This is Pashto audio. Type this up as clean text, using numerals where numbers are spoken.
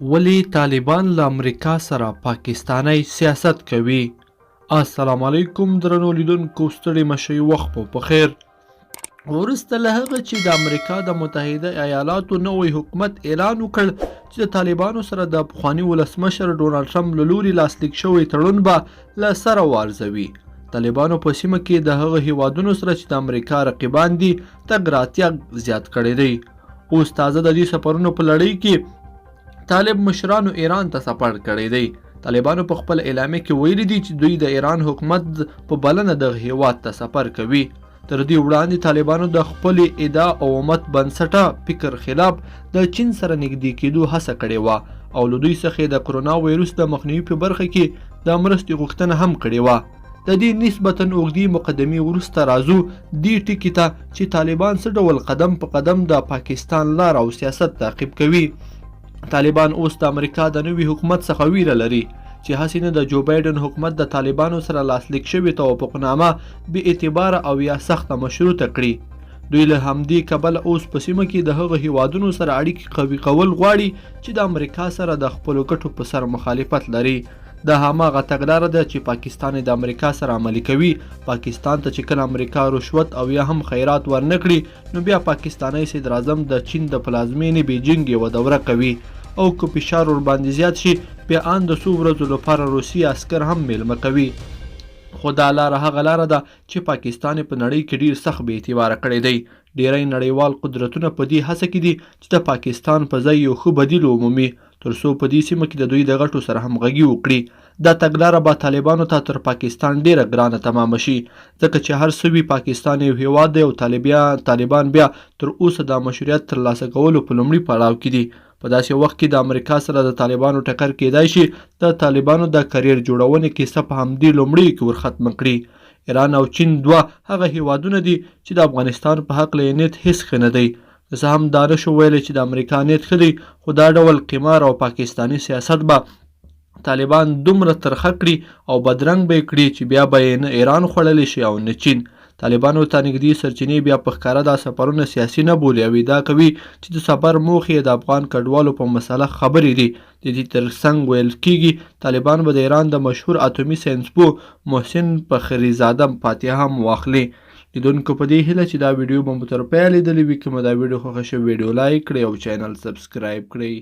ولی طالبان له امریکا سره پاکستانی سیاست کوي. السلام علیکم درنو لیدونکو، ستړي مشئ، وخت مو پخیر. وروسته له هغه چې د امریکا د متحده ایالاتو نوی حکومت اعلان وکړ چې د طالبانو سره د پخواني ولسمشر ډونالډ ټرمپ له لوري لاسلیک شوی تړون به له سره وارزوي. طالبانو په سیمه کې د هغه هیوادونو سره چې د امریکا رقیبان دي تګ راتګ زیات کړی دی. اوس تازه د دې سفرونو په لړۍ کې طالب مشرانو ایران ته سفر کړی دی. طالبانو په خپل اعلامیه کې ویلي دي چې دوی د ایران حکومت په بلنه دغه هیواد ته سفر کوي. تر دې وړاندې طالبانو د خپلې ادعا او امت بنسټه فکر خلاف د چین سره نږدې کېدو هڅه کړې وه او له دوی څخه د کرونا وایروس د مخنیوي په برخه کې د مرستې غوښتنه هم کړې وه. د دې نسبتا اوږدې مقدمې وروسته راځو دې ټکي ته چې طالبان څه ډول قدم په قدم د پاکستان لار او سیاست تعقیب کوي. طالبان اوس د امریکا د نوي حکومت څخه ویره لري چې هسې نه د جو بایډن حکومت د طالبانو سره لاسلیک شوې توافقنامه بې اعتباره او یا سخته مشروطه کړي. دوی له همدې کبله اوس په سیمه کې د هغه هیوادونو سره اړیکې قوي کول غواړي چې د امریکا سره د خپلو ګټو په سر مخالفت لري. دا هماغه تګلاره ده چې پاکستان د امریکا سره عملي کوي. پاکستان ته چې کله امریکا رشوت او یا هم خیرات ورنکړي نو بیا پاکستانی صدر اعظم د چین د پلازمینې بیجینګ یوه دوره کوي او که فشار ورباندې زیات شي بیا ان د څو ورځو لپاره روسي عسکر هم میلمه کوي. خو دا لاره هغه لاره ده چې پاکستان په نړۍ کې ډیر سخت بې اعتباره کړی دی. ډیری نړیوال قدرتونه په دې هڅه کې دي چې د پاکستان په ځای یو ښه بدیل ومومي ترڅو په دې سیمه کې د دوی د غټو سره همغږي وکړي. دا تګلاره به طالبانو ته تر پاکستان ډیره ګرانه تمامه شي ځکه چې هر څه وي پاکستان یو هیواد دی او طالبان بیا تر اوسه د مشروعیت ترلاسه کولو په لومړي پړاو کې دي. په داسې وخت کې د امریکا سره د طالبانو ټکر کیدای شي د طالبانو د کریر جوړونې کیسه په همدې لومړیو کې ورختمه کړي. ایران او چین دوه هغه هیوادونه دي چې د افغانستان په هکله یې نیت هیڅ ښه نه دی. څه هم دا نشو ویلی چې د امریکا نیت ښه دی خو دا ډول قمار او پاکستاني سیاست به طالبان دومره ترخه کړي او بدرنګ به یې کړي چې بیا به یې نه ایران خوړلی شي او نه چین. طالبانو ته نږدې سرچینې بیا په ښکاره دا سفرونه سیاسي نه بولي او ادعا کوي چې د سفر موخې د افغان کډوالو په مسله خبرې دي. د دې ترڅنګ ویل کیږي طالبان به د ایران د مشهور اتومي ساینسپوه محسن فخریزاده فاتحه هم واخلي. لیدونکو په دې هیله چې دا ویډیو به مو تر پایه لیدلې وي. که مو دا ویډیو خوښه شوې ویډیو لایک کړئ او چینل سبسکرایب کړئ.